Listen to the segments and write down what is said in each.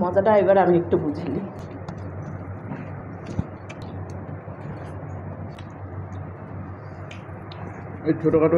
মজাটা এবার আমি একটু বুঝিনি। এই ছোটখাটো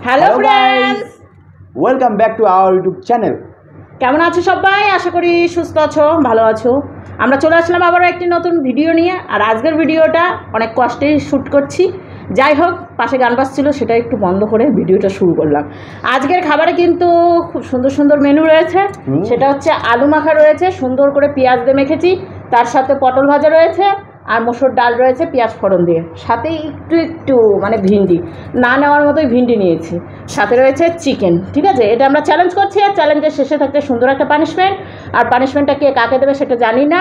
hello friends, welcome back to our YouTube channel. কেমন আছো সবাই? আশা করি সুস্থ আছো, ভালো আছো। আমরা চলে আসলাম আবারও একটি নতুন ভিডিও নিয়ে। আর আজকের ভিডিওটা অনেক কষ্টেই শ্যুট করছি। যাই হোক, পাশে গান বাজছিল, সেটা একটু বন্ধ করে ভিডিওটা শুরু করলাম। আজকের খাবারে কিন্তু খুব সুন্দর সুন্দর মেনু রয়েছে। সেটা হচ্ছে আলু মাখা রয়েছে, সুন্দর করে পেঁয়াজ দিয়ে মেখেছি। তার সাথে পটল ভাজা রয়েছে, আর মসুর ডাল রয়েছে পেঁয়াজ ফোড়ন দিয়ে। সাথে একটু মানে ভিন্ডি, না নেওয়ার মতোই ভিন্ডি নিয়েছি। সাথে রয়েছে চিকেন। ঠিক আছে, এটা আমরা চ্যালেঞ্জ করছি, আর চ্যালেঞ্জের শেষে থাকতে সুন্দর একটা পানিশমেন্ট। আর পানিশমেন্টটা কে কাকে দেবে সেটা জানি না,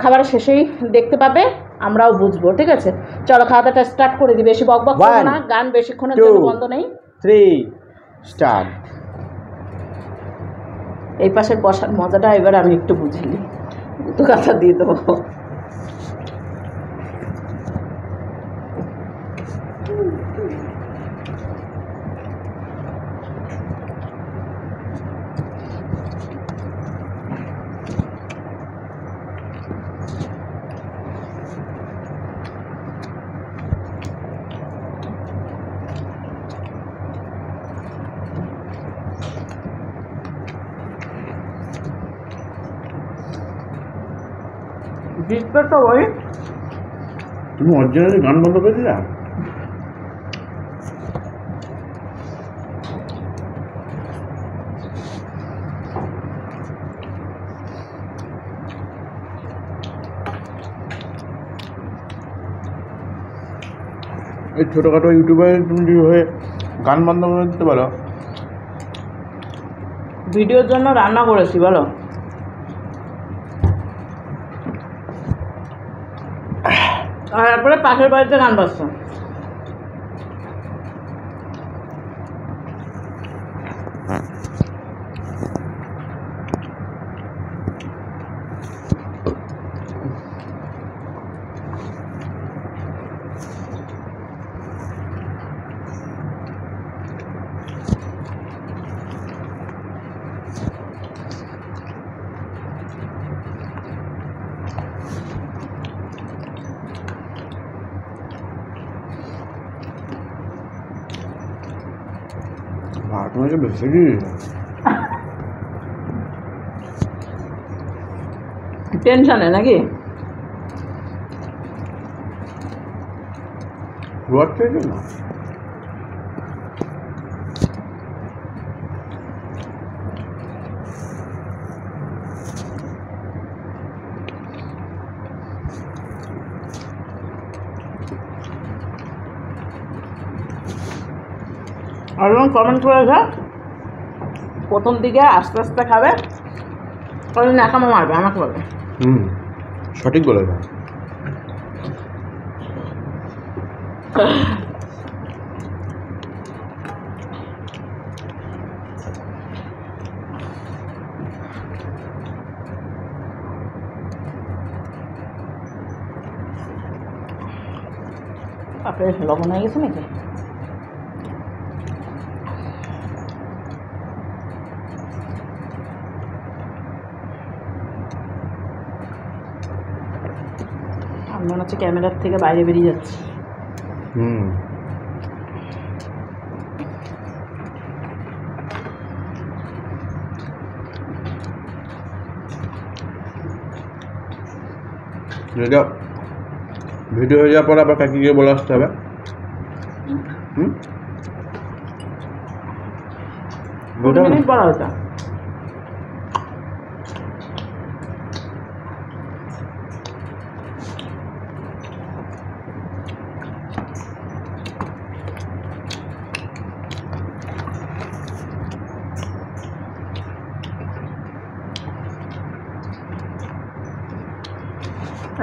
খাবারের শেষেই দেখতে পাবে, আমরাও বুঝবো। ঠিক আছে, চলো খাওয়া দাওয়াটা স্টার্ট করে দিই। বেশি বক বক করবো না, গান বেশিক্ষণের জন্য বন্ধ নেই। 3 স্টার্ট। এই পাশের বসার মজাটা এবার আমি একটু বুঝিনি, দুটো কথা দিয়ে দেবো। তো ওই তুমি অরিজিনালি গান বন্ধ করে দিলা? এই ছোটখাটো ইউটিউবারে তুমি যেভাবে গান বন্ধ করে দিতে পারো। ভিডিওর জন্য রান্না করেছি বলো। আর তারপরে পাশের বাড়িতে গান বাজছে। তোমাকে বেশি কি টেনশনে নাকি? রোয়ার থেকে না, আর কমেন্ট করেছে প্রথম দিকে আস্তে আস্তে খাবে, ওই নাকামো মারবে, আমাকে বলবে। সঠিক বলে দাও। আপনার লবণ হয়ে গেছে নাকি? আমি মনে হচ্ছে ক্যামেরার থেকে বাইরে বেরিয়ে যাচ্ছে। ভিডিও হয়ে যাওয়ার পর আবার কাকিকে বলে আসতে হবে। মিনিট বলা হতো।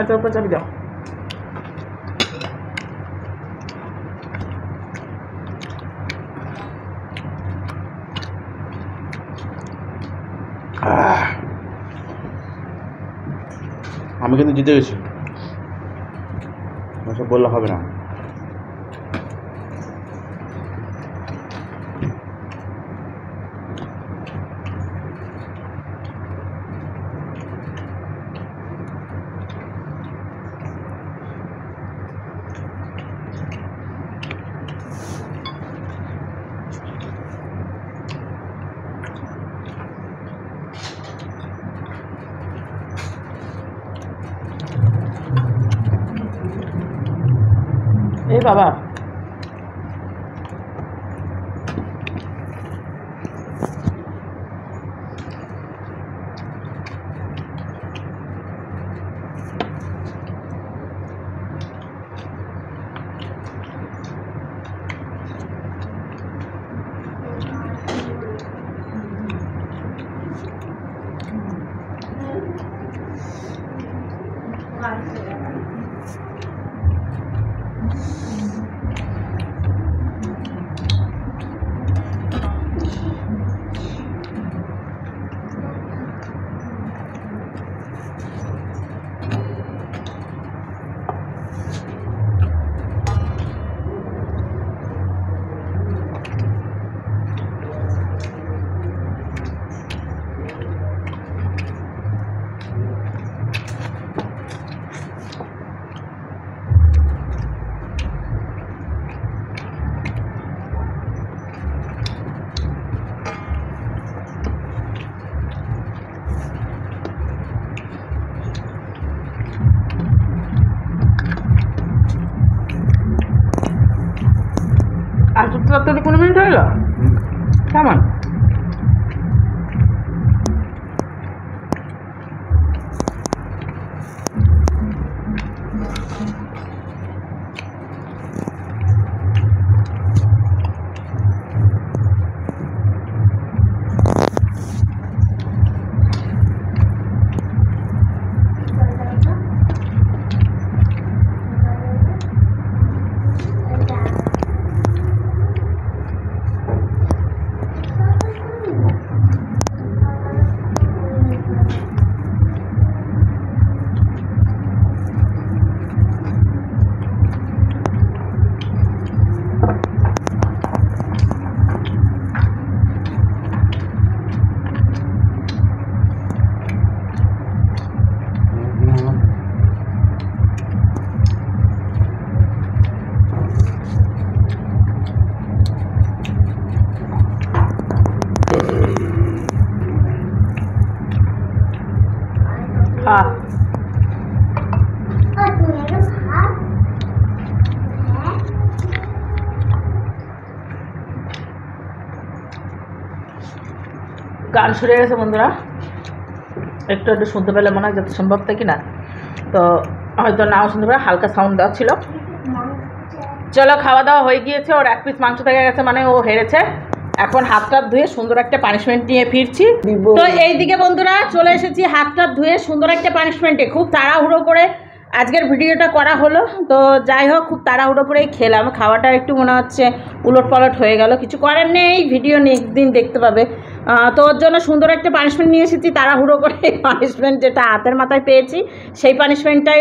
এত উপর চাবি দাও। আমি কিন্তু জিতে গেছি, ওসব বললে হবে না। এই বাবা, আর তো 15 মিনিট হয়ে গেল। কেমন? হ্যাঁ, গান শুরু হয়ে গেছে বন্ধুরা, একটু একটু শুনতে পেলে মনে হয় যত সম্ভব থেকে না, তো হয়তো নাও শুনতে পারে, হালকা সাউন্ড দেওয়া ছিল। চলো, খাওয়া দাওয়া হয়ে গিয়েছে, ওর 1 পিস মাংস থেকে গেছে, মানে ও হেরেছে। এখন হাতটা ধুয়ে সুন্দর একটা পানিশমেন্ট নিয়ে ফিরছি। তো এইদিকে বন্ধুরা চলে এসেছি হাতটা ধুয়ে সুন্দর একটা পানিশমেন্টে। খুব তাড়াহুড়ো করে আজকের ভিডিওটা করা হলো। তো যাই হোক, খুব তাড়াহুড়ো করেই খেলাম। খাওয়াটা একটু মনে হচ্ছে উলট পালট হয়ে গেল, কিছু করার নেই, ভিডিও নেক্সট দিন দেখতে পাবে। তো ওর জন্য সুন্দর একটা পানিশমেন্ট নিয়ে এসেছি তাড়াহুড়ো করে। পানিশমেন্ট যেটা হাতের মাথায় পেয়েছি সেই পানিশমেন্টটাই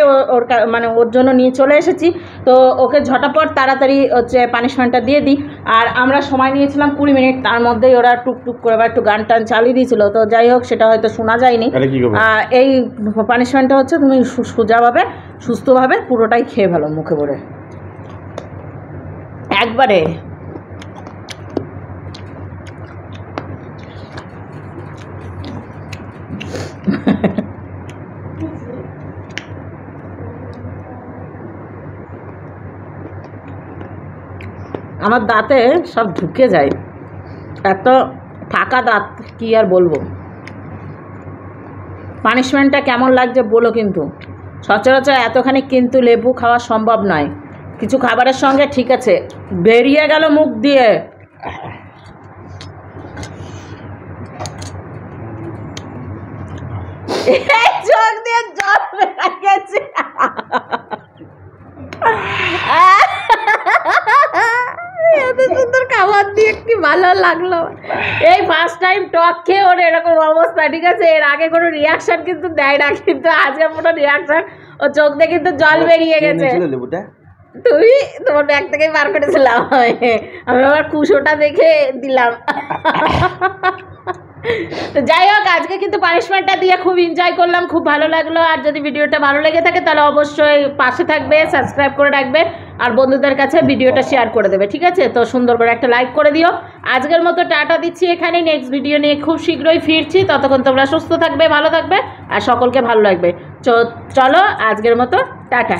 মানে ওর জন্য নিয়ে চলে এসেছি। তো ওকে ঝটাপট তাড়াতাড়ি হচ্ছে পানিশমেন্টটা দিয়ে দিই। আর আমরা সময় নিয়েছিলাম 20 মিনিট, তার মধ্যেই ওরা টুকটুক করে একটু গান টান চালিয়ে দিয়েছিল। তো যাই হোক, সেটা হয়তো শোনা যায়নি। এই পানিশমেন্টটা হচ্ছে তুমি সোজাভাবে সুস্থভাবে পুরোটাই খেয়ে ফেলো মুখে ভরে একবারে। আমার দাঁতে সব ঢুকে যায়, এত ফাঁকা দাঁত, কি আর বলবো। পানিশমেন্টটা কেমন লাগছে বলো কিন্তু। সচরাচর এতখানি কিন্তু লেবু খাওয়া সম্ভব নয়। কিছু খাবারের সঙ্গে ঠিক আছে, বেরিয়ে গেল মুখ দিয়ে। চোখ দিয়ে জল বেরিয়ে গেছে। এত সুন্দর খাবার দিয়ে কি ভালো লাগলো। এই ফার্স্ট টাইম টক খেয়ে ওর এরকম অবস্থা, ঠিক আছে। এর আগে কোনো রিয়াকশন কিন্তু দেয় না, কিন্তু আজকে পুরো রিয়াকশন। ও চোখ দিয়ে কিন্তু জল বেরিয়ে গেছে। তুমি তোমার ব্যাগ থেকেই বার করেছিলাম, আমি আবার কুশোটা দেখে দিলাম। তো যাই হোক, আজকে কিন্তু পানিশমেন্টটা দিয়ে খুব এনজয় করলাম, খুব ভালো লাগলো। আর যদি ভিডিওটা ভালো লেগে থাকে তাহলে অবশ্যই পাশে থাকবে, সাবস্ক্রাইব করে রাখবে, আর বন্ধুদের কাছে ভিডিওটা শেয়ার করে দেবে, ঠিক আছে। তো সুন্দর করে একটা লাইক করে দিও। আজকের মতো টাটা দিচ্ছি এখানেই, নেক্সট ভিডিও নিয়ে খুব শীঘ্রই ফিরছি। ততক্ষণ তোমরা সুস্থ থাকবে, ভালো থাকবে, আর সকলকে ভালো লাগবে। চলো আজকের মতো টাটা।